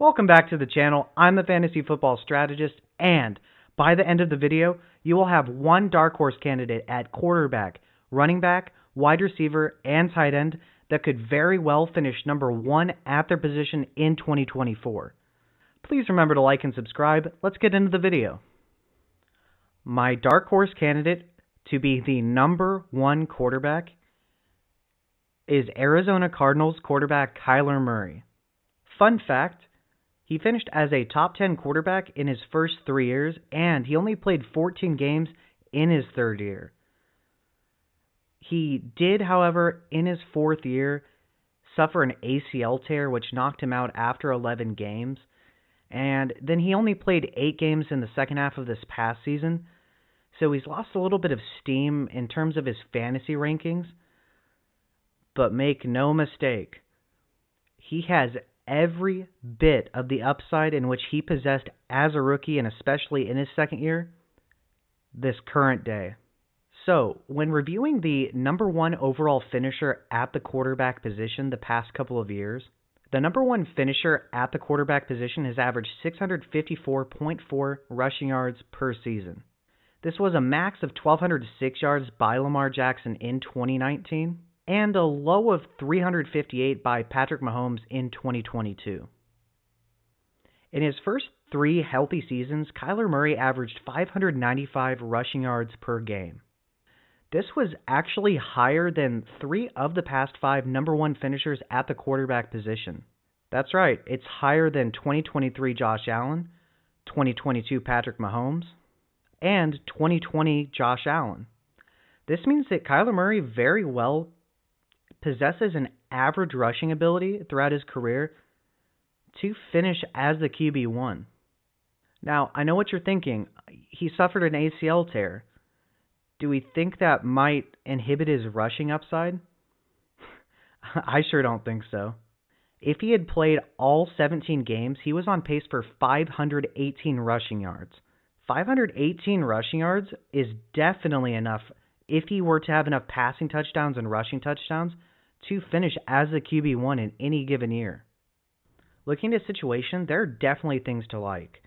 Welcome back to the channel. I'm the Fantasy Football Strategist, and by the end of the video, you will have one dark horse candidate at quarterback, running back, wide receiver, and tight end that could very well finish number one at their position in 2024. Please remember to like and subscribe. Let's get into the video. My dark horse candidate to be the number one quarterback is Arizona Cardinals quarterback Kyler Murray. Fun fact, he finished as a top 10 quarterback in his first 3 years, and he only played 14 games in his third year. He did, however, in his fourth year, suffer an ACL tear, which knocked him out after 11 games, and then he only played 8 games in the second half of this past season, so he's lost a little bit of steam in terms of his fantasy rankings. But make no mistake, he has every bit of the upside in which he possessed as a rookie, and especially in his second year, this current day. So, when reviewing the number one overall finisher at the quarterback position the past couple of years, the number one finisher at the quarterback position has averaged 654.4 rushing yards per season. This was a max of 1,206 yards by Lamar Jackson in 2019, and a low of 358 by Patrick Mahomes in 2022. In his first 3 healthy seasons, Kyler Murray averaged 595 rushing yards per game. This was actually higher than 3 of the past 5 number one finishers at the quarterback position. That's right, it's higher than 2023 Josh Allen, 2022 Patrick Mahomes, and 2020 Josh Allen. This means that Kyler Murray very well possesses an average rushing ability throughout his career to finish as the QB1. Now, I know what you're thinking. He suffered an ACL tear. Do we think that might inhibit his rushing upside? I sure don't think so. If he had played all 17 games, he was on pace for 518 rushing yards. 518 rushing yards is definitely enough if he were to have enough passing touchdowns and rushing touchdowns to finish as the QB1 in any given year. Looking at his situation, there are definitely things to like.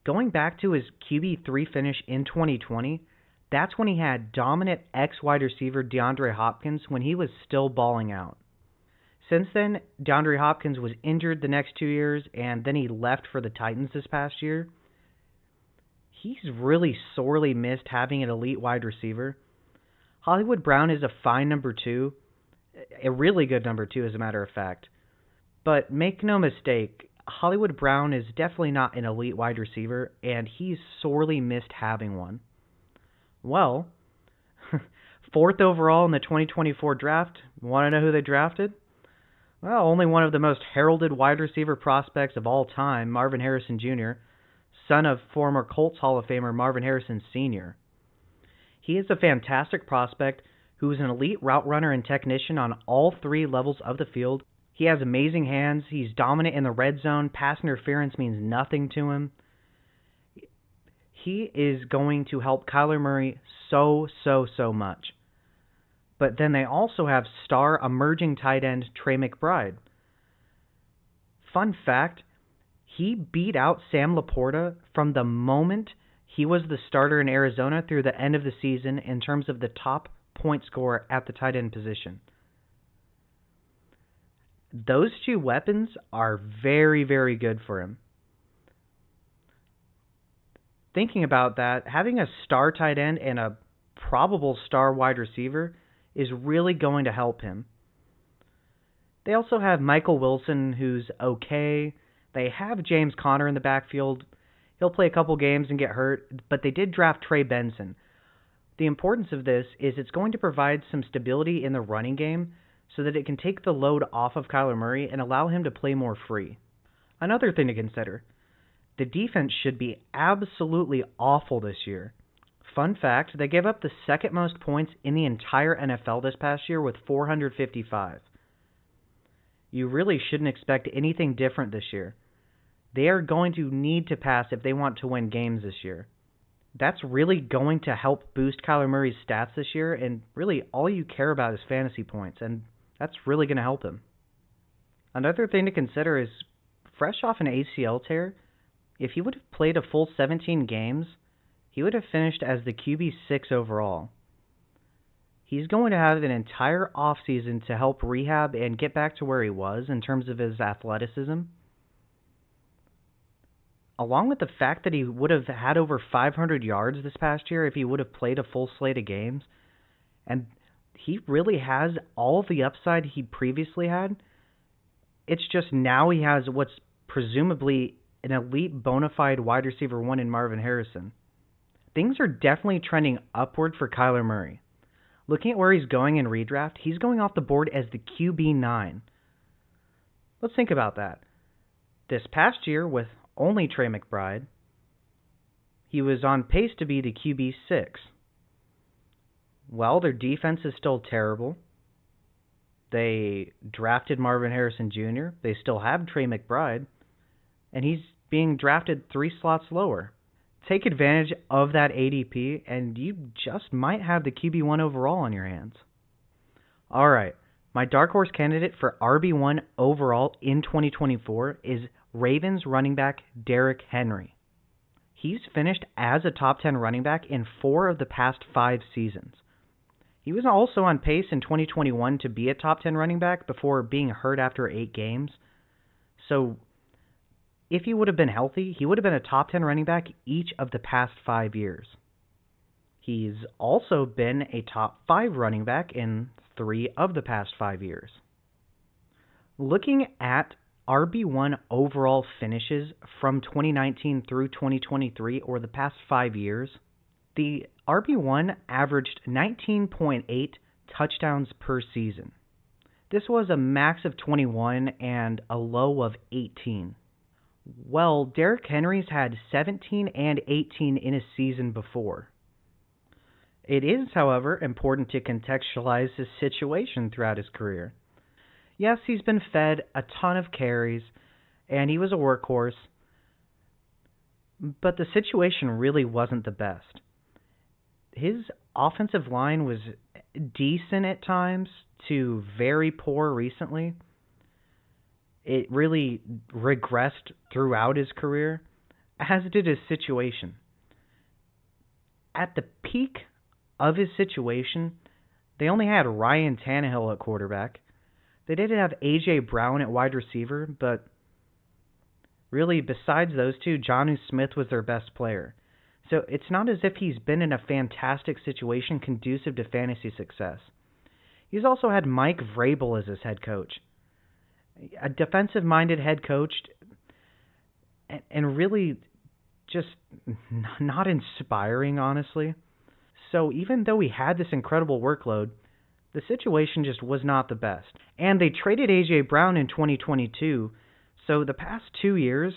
Going back to his QB3 finish in 2020, that's when he had dominant ex-wide receiver DeAndre Hopkins when he was still balling out. Since then, DeAndre Hopkins was injured the next 2 years, and then he left for the Titans this past year. He's really sorely missed having an elite wide receiver. Hollywood Brown is a fine number 2, a really good number 2 as a matter of fact. But make no mistake, Hollywood Brown is definitely not an elite wide receiver, and he's sorely missed having one. Well, 4th overall in the 2024 draft, want to know who they drafted? Well, only one of the most heralded wide receiver prospects of all time, Marvin Harrison Jr., son of former Colts Hall of Famer Marvin Harrison Sr. He is a fantastic prospect who is an elite route runner and technician on all 3 levels of the field. He has amazing hands. He's dominant in the red zone. Pass interference means nothing to him. He is going to help Kyler Murray so much. But then they also have star emerging tight end Trey McBride. Fun fact, he beat out Sam Laporta from the moment he was the starter in Arizona through the end of the season in terms of the top point scorer at the tight end position. Those 2 weapons are very good for him. Thinking about that, having a star tight end and a probable star wide receiver is really going to help him. They also have Michael Wilson, who's okay. They have James Conner in the backfield. He'll play a couple games and get hurt, but they did draft Trey Benson. The importance of this is it's going to provide some stability in the running game so that it can take the load off of Kyler Murray and allow him to play more free. Another thing to consider, the defense should be absolutely awful this year. Fun fact, they gave up the 2nd most points in the entire NFL this past year with 455. You really shouldn't expect anything different this year. They are going to need to pass if they want to win games this year. That's really going to help boost Kyler Murray's stats this year, and really all you care about is fantasy points, and that's really going to help him. Another thing to consider is fresh off an ACL tear, if he would have played a full 17 games, he would have finished as the QB6 overall. He's going to have an entire offseason to help rehab and get back to where he was in terms of his athleticism. Along with the fact that he would have had over 500 yards this past year if he would have played a full slate of games. And he really has all of the upside he previously had. It's just now he has what's presumably an elite bona fide wide receiver one in Marvin Harrison. Things are definitely trending upward for Kyler Murray. Looking at where he's going in redraft, he's going off the board as the QB9. Let's think about that. This past year, with only Trey McBride, he was on pace to be the QB6. Well, their defense is still terrible. They drafted Marvin Harrison Jr. They still have Trey McBride, and he's being drafted 3 slots lower. Take advantage of that ADP, and you just might have the QB1 overall on your hands. All right, my dark horse candidate for RB1 overall in 2024 is Ravens running back Derrick Henry. He's finished as a top 10 running back in 4 of the past 5 seasons. He was also on pace in 2021 to be a top 10 running back before being hurt after 8 games. So if he would have been healthy, he would have been a top 10 running back each of the past 5 years. He's also been a top 5 running back in 3 of the past 5 years. Looking at RB1 overall finishes from 2019 through 2023, or the past 5 years, the RB1 averaged 19.8 touchdowns per season. This was a max of 21 and a low of 18. Well, Derrick Henry's had 17 and 18 in a season before. It is, however, important to contextualize his situation throughout his career. Yes, he's been fed a ton of carries, and he was a workhorse, but the situation really wasn't the best. His offensive line was decent at times to very poor recently. It really regressed throughout his career, as did his situation. At the peak of his situation, they only had Ryan Tannehill at quarterback. They did have A.J. Brown at wide receiver, but really, besides those two, Jonnu Smith was their best player. So it's not as if he's been in a fantastic situation conducive to fantasy success. He's also had Mike Vrabel as his head coach. A defensive-minded head coach, and really just not inspiring, honestly. So even though he had this incredible workload, the situation just was not the best. And they traded A.J. Brown in 2022, so the past 2 years,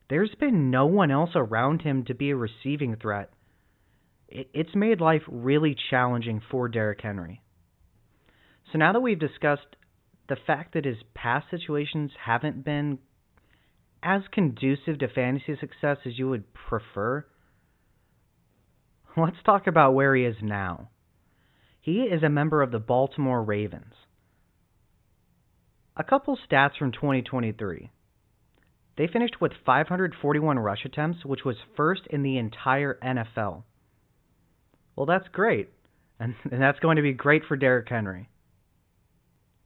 there's been no one else around him to be a receiving threat. It's made life really challenging for Derrick Henry. So now that we've discussed the fact that his past situations haven't been as conducive to fantasy success as you would prefer, let's talk about where he is now. He is a member of the Baltimore Ravens. A couple stats from 2023. They finished with 541 rush attempts, which was first in the entire NFL. Well, that's great, and that's going to be great for Derrick Henry.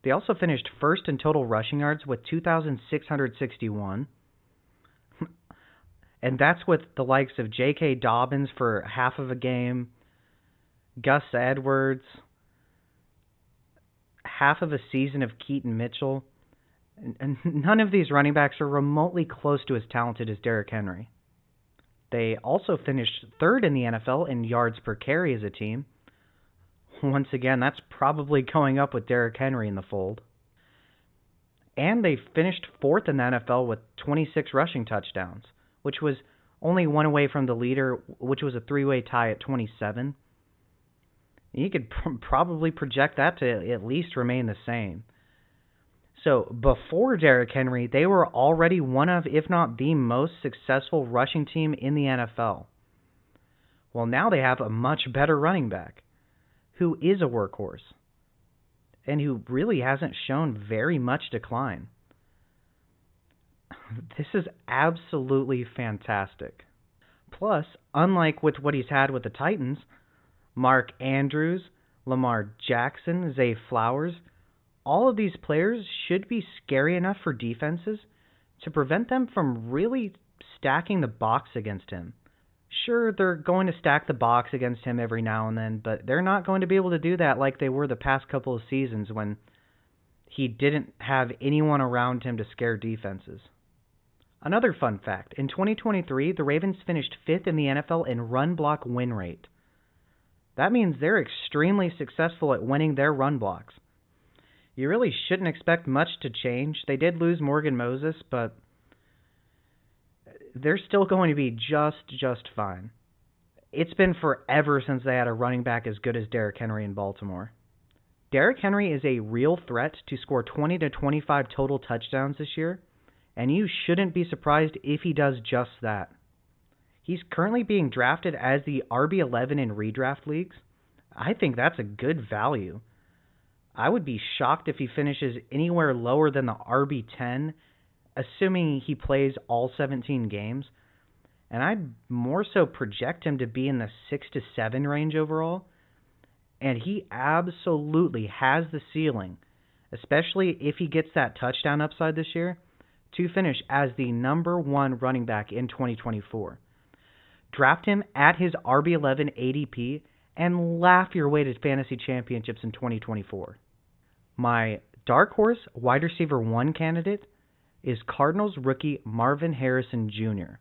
They also finished first in total rushing yards with 2,661. And that's with the likes of J.K. Dobbins for half of a game, Gus Edwards, half of a season of Keaton Mitchell. And none of these running backs are remotely close to as talented as Derrick Henry. They also finished third in the NFL in yards per carry as a team. Once again, that's probably going up with Derrick Henry in the fold. And they finished fourth in the NFL with 26 rushing touchdowns, which was only one away from the leader, which was a 3-way tie at 27. You could probably project that to at least remain the same. So before Derrick Henry, they were already one of, if not the most successful rushing team in the NFL. Well, now they have a much better running back, who is a workhorse, and who really hasn't shown very much decline. This is absolutely fantastic. Plus, unlike with what he's had with the Titans, Mark Andrews, Lamar Jackson, Zay Flowers, all of these players should be scary enough for defenses to prevent them from really stacking the box against him. Sure, they're going to stack the box against him every now and then, but they're not going to be able to do that like they were the past couple of seasons when he didn't have anyone around him to scare defenses. Another fun fact, in 2023, the Ravens finished 5th in the NFL in run block win rate. That means they're extremely successful at winning their run blocks. You really shouldn't expect much to change. They did lose Morgan Moses, but they're still going to be just fine. It's been forever since they had a running back as good as Derrick Henry in Baltimore. Derrick Henry is a real threat to score 20 to 25 total touchdowns this year, and you shouldn't be surprised if he does just that. He's currently being drafted as the RB11 in redraft leagues. I think that's a good value. I would be shocked if he finishes anywhere lower than the RB10, assuming he plays all 17 games. And I'd more so project him to be in the 6 to 7 range overall. And he absolutely has the ceiling, especially if he gets that touchdown upside this year, to finish as the number 1 running back in 2024. Draft him at his RB11 ADP and laugh your way to fantasy championships in 2024. My dark horse wide receiver 1 candidate is Cardinals rookie Marvin Harrison Jr.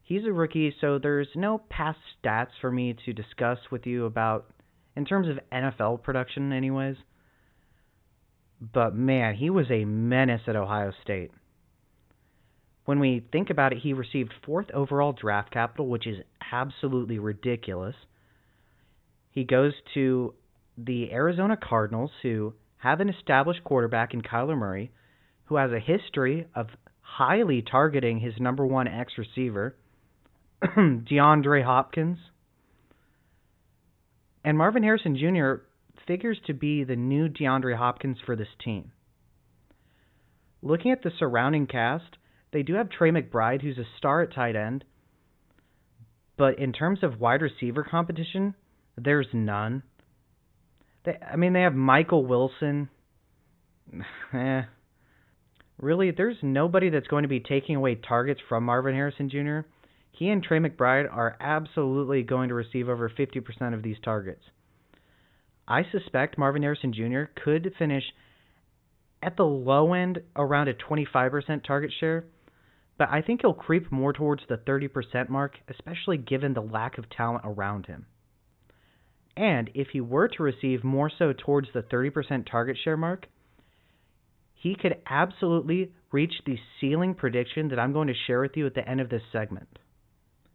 He's a rookie, so there's no past stats for me to discuss with you about in terms of NFL production anyways. But man, he was a menace at Ohio State. When we think about it, he received 4th overall draft capital, which is absolutely ridiculous. He goes to the Arizona Cardinals, who have an established quarterback in Kyler Murray, who has a history of highly targeting his number 1 X receiver, DeAndre Hopkins. And Marvin Harrison Jr. figures to be the new DeAndre Hopkins for this team. Looking at the surrounding cast, they do have Trey McBride, who's a star at tight end. But in terms of wide receiver competition, there's none. They have Michael Wilson. Really, there's nobody that's going to be taking away targets from Marvin Harrison Jr. He and Trey McBride are absolutely going to receive over 50% of these targets. I suspect Marvin Harrison Jr. could finish at the low end around a 25% target share, but I think he'll creep more towards the 30% mark, especially given the lack of talent around him. And if he were to receive more so towards the 30% target share mark, he could absolutely reach the ceiling prediction that I'm going to share with you at the end of this segment.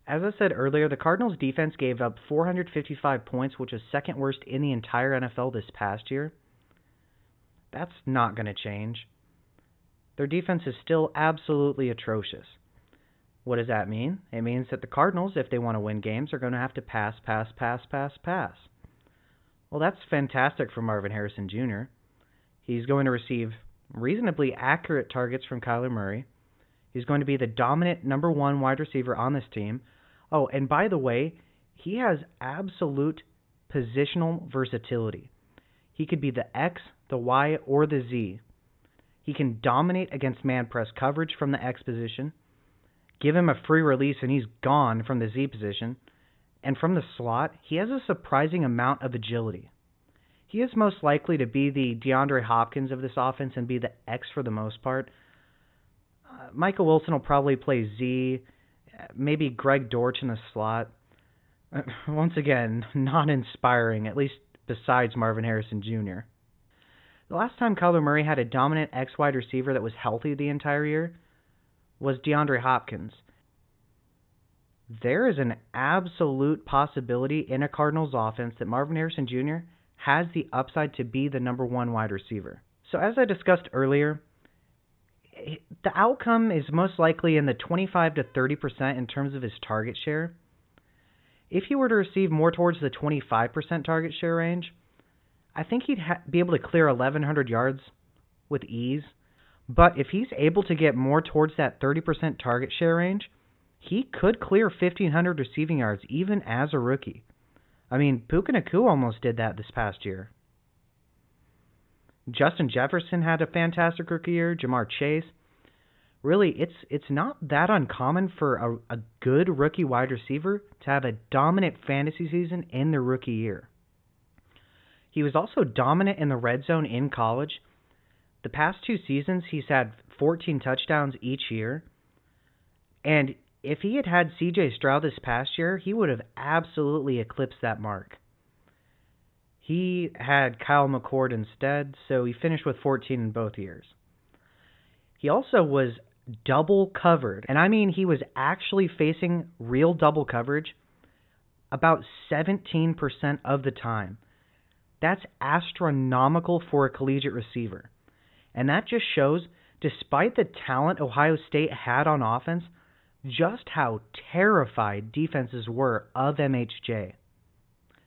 As I said earlier, the Cardinals' defense gave up 455 points, which is second worst in the entire NFL this past year. That's not going to change. Their defense is still absolutely atrocious. What does that mean? It means that the Cardinals, if they want to win games, are going to have to pass. Well, that's fantastic for Marvin Harrison Jr. He's going to receive reasonably accurate targets from Kyler Murray. He's going to be the dominant number 1 wide receiver on this team. Oh, and by the way, he has absolute positional versatility. He could be the X, the Y, or the Z. He can dominate against man press coverage from the X position. Give him a free release and he's gone from the Z position. And from the slot, he has a surprising amount of agility. He is most likely to be the DeAndre Hopkins of this offense and be the X for the most part. Michael Wilson will probably play Z, maybe Greg Dortch in the slot. Once again, not inspiring, at least besides Marvin Harrison Jr. The last time Kyler Murray had a dominant X wide receiver that was healthy the entire year was DeAndre Hopkins. There is an absolute possibility in a Cardinals offense that Marvin Harrison Jr. has the upside to be the number 1 wide receiver. So as I discussed earlier, the outcome is most likely in the 25 to 30% in terms of his target share. If he were to receive more towards the 25% target share range, I think he'd be able to clear 1,100 yards with ease. But if he's able to get more towards that 30% target share range, he could clear 1,500 receiving yards even as a rookie. I mean, Puka Nacua almost did that this past year. Justin Jefferson had a fantastic rookie year. Jamar Chase. Really, it's not that uncommon for a good rookie wide receiver to have a dominant fantasy season in their rookie year. He was also dominant in the red zone in college. The past 2 seasons, he's had 14 touchdowns each year. And if he had had C.J. Stroud this past year, he would have absolutely eclipsed that mark. He had Kyle McCord instead, so he finished with 14 in both years. He also was double covered, and I mean he was actually facing real double coverage about 17% of the time. That's astronomical for a collegiate receiver. And that just shows, despite the talent Ohio State had on offense, just how terrified defenses were of MHJ.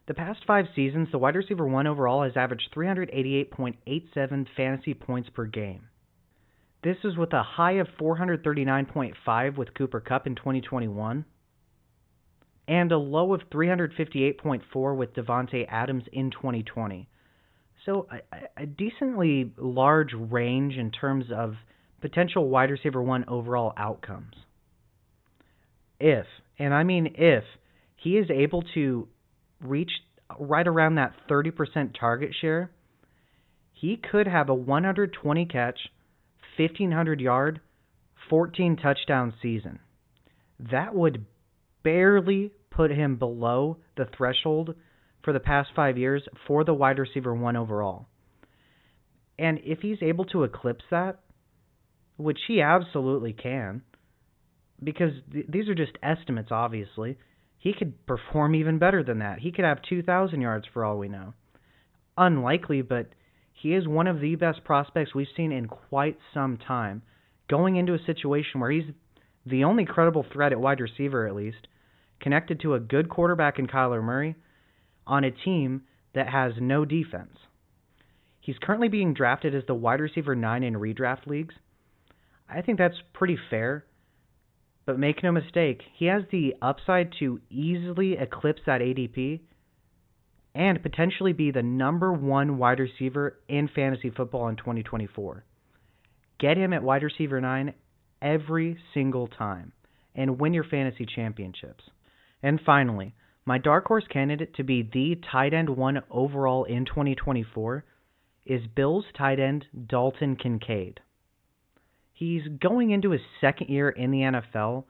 The past 5 seasons, the wide receiver 1 overall has averaged 388.87 fantasy points per game. This is with a high of 439.5 with Cooper Kupp in 2021, and a low of 358.4 with Devontae Adams in 2020. So a decently large range in terms of potential wide receiver 1 overall outcomes. If, and I mean if, he is able to reach right around that 30% target share, he could have a 120 catch, 1,500 yard, 14 touchdown season. That would barely put him below the threshold for the past 5 years for the wide receiver 1 overall. And if he's able to eclipse that, which he absolutely can, because these are just estimates, obviously, he could perform even better than that. He could have 2,000 yards for all we know. Unlikely, but he is one of the best prospects we've seen in quite some time, going into a situation where he's the only credible threat at wide receiver, at least, connected to a good quarterback in Kyler Murray, on a team that has no defense. He's currently being drafted as the wide receiver 9 in redraft leagues. I think that's pretty fair, but make no mistake, he has the upside to easily eclipse that ADP and potentially be the number 1 wide receiver in fantasy football in 2024. Get him at wide receiver 9 every single time and win your fantasy championships. And finally, my dark horse candidate to be the tight end 1 overall in 2024 is Bills tight end Dalton Kincaid. He's going into his second year in the NFL,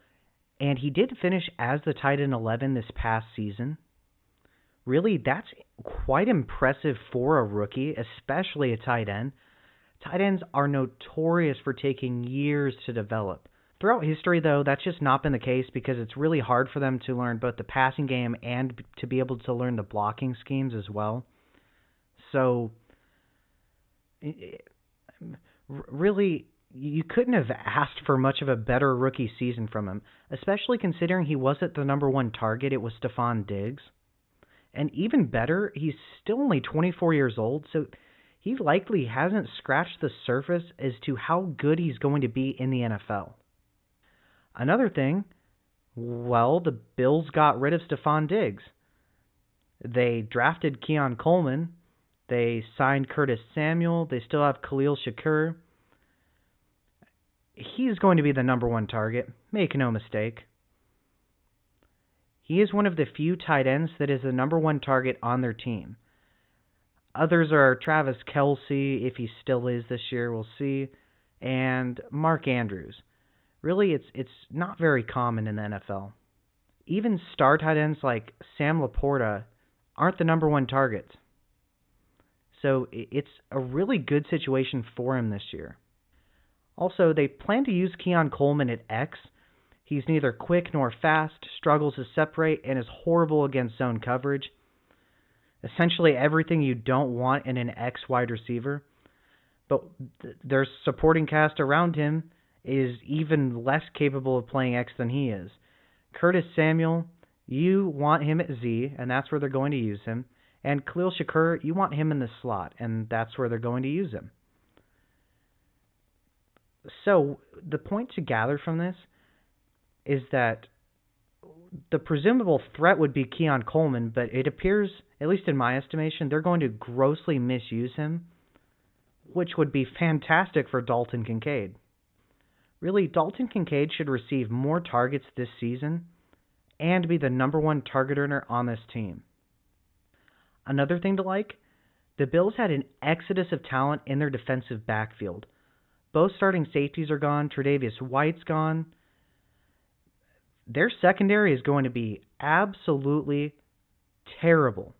and he did finish as the tight end 11 this past season. Really, that's quite impressive for a rookie, especially a tight end. Tight ends are notorious for taking years to develop. Throughout history, though, that's just not been the case because it's really hard for them to learn both the passing game and to be able to learn the blocking schemes as well. So, really, you couldn't have asked for much of a better rookie season from him, especially considering he wasn't the number 1 target. It was Stephon Diggs. And even better, he's still only 24 years old, so he likely hasn't scratched the surface as to how good he's going to be in the NFL. Another thing, well, the Bills got rid of Stephon Diggs. They drafted Keon Coleman. They signed Curtis Samuel. They still have Khalil Shakur. He's going to be the number 1 target, make no mistake. He is one of the few tight ends that is the number 1 target on their team. Others are Travis Kelce, if he still is this year, we'll see, and Mark Andrews. Really, it's not very common in the NFL. Even star tight ends like Sam Laporta aren't the number 1 targets. So it's a really good situation for him this year. Also, they plan to use Keon Coleman at X. He's neither quick nor fast, struggles to separate, and is horrible against zone coverage. Essentially everything you don't want in an X wide receiver. But their supporting cast around him is even less capable of playing X than he is. Curtis Samuel, you want him at Z, and that's where they're going to use him. And Khalil Shakur, you want him in the slot, and that's where they're going to use him. So the point to gather from this is that the presumable threat would be Keon Coleman, but it appears, at least in my estimation, they're going to grossly misuse him, which would be fantastic for Dalton Kincaid. Really, Dalton Kincaid should receive more targets this season and be the number one target earner on this team. Another thing to like, the Bills had an exodus of talent in their defensive backfield. Both starting safeties are gone, Tre'Davious White's gone. Their secondary is going to be absolutely terrible.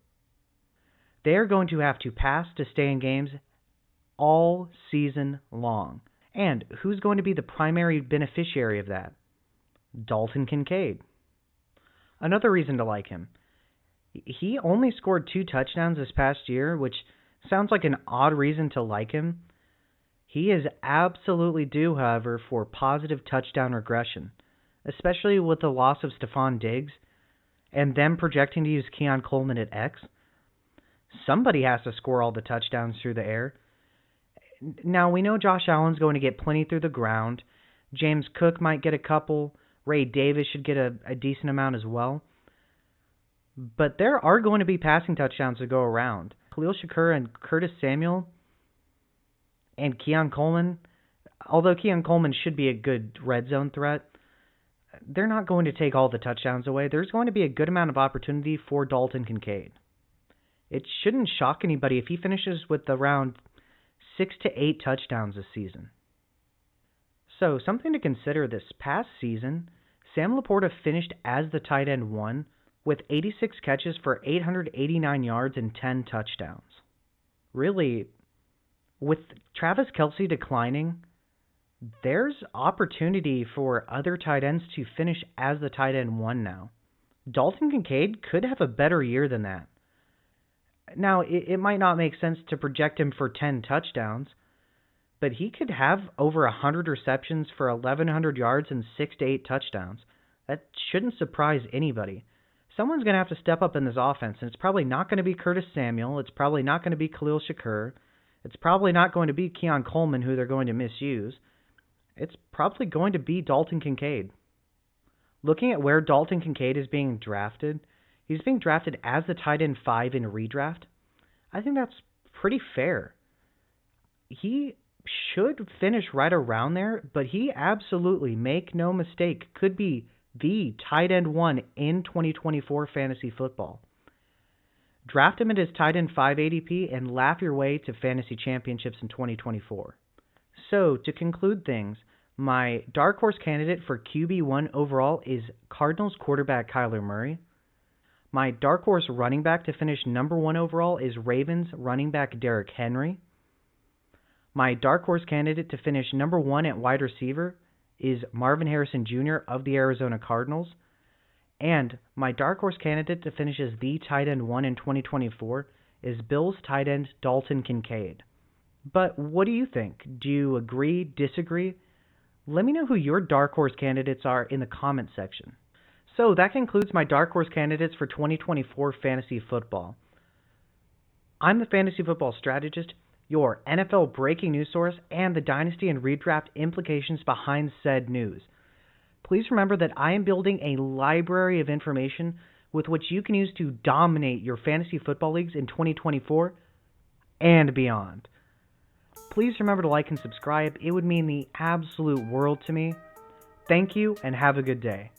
They are going to have to pass to stay in games all season long. And who's going to be the primary beneficiary of that? Dalton Kincaid. Another reason to like him. He only scored 2 touchdowns this past year, which sounds like an odd reason to like him. He is absolutely due, however, for positive touchdown regression, especially with the loss of Stephon Diggs and them projecting to use Keon Coleman at X. Somebody has to score all the touchdowns through the air. Now, we know Josh Allen's going to get plenty through the ground. James Cook might get a couple. Ray Davis should get a decent amount as well. But there are going to be passing touchdowns to go around. Khalil Shakur and Curtis Samuel and Keon Coleman, although Keon Coleman should be a good red zone threat, they're not going to take all the touchdowns away. There's going to be a good amount of opportunity for Dalton Kincaid. It shouldn't shock anybody if he finishes with around 6 to 8 touchdowns this season. So, something to consider this past season, Sam Laporta finished as the tight end 1 with 86 catches for 889 yards and 10 touchdowns. Really, with Travis Kelce declining, there's opportunity for other tight ends to finish as the tight end 1 now. Dalton Kincaid could have a better year than that. Now, it might not make sense to project him for 10 touchdowns, but he could have over 100 receptions for 1,100 yards and 6 to 8 touchdowns. That shouldn't surprise anybody. Someone's going to have to step up in this offense, and it's probably not going to be Curtis Samuel. It's probably not going to be Khalil Shakur. It's probably not going to be Keon Coleman, who they're going to misuse. It's probably going to be Dalton Kincaid. Looking at where Dalton Kincaid is being drafted, he's being drafted as the tight end 5 in redraft. I think that's pretty fair. He should finish right around there, but he absolutely, make no mistake, could be the tight end 1 in 2024 fantasy football. Draft him at his tight end 5 ADP and laugh your way to fantasy championships in 2024. So, to conclude things, my dark horse candidate for QB1 overall is Cardinals quarterback Kyler Murray. My dark horse running back to finish number 1 overall is Ravens running back Derrick Henry. My dark horse candidate to finish number 1 at wide receiver is Marvin Harrison Jr. of the Arizona Cardinals. And my dark horse candidate to finish as the tight end 1 in 2024 is Bills tight end Dalton Kincaid. But what do you think? Do you agree, disagree? Let me know who your dark horse candidates are in the comment section. So that concludes my dark horse candidates for 2024 fantasy football. I'm the Fantasy Football Strategist, your NFL breaking news source, and the dynasty and redraft implications behind said news. Please remember that I am building a library of information with which you can use to dominate your fantasy football leagues in 2024 and beyond. Please remember to like and subscribe. It would mean the absolute world to me. Thank you and have a good day.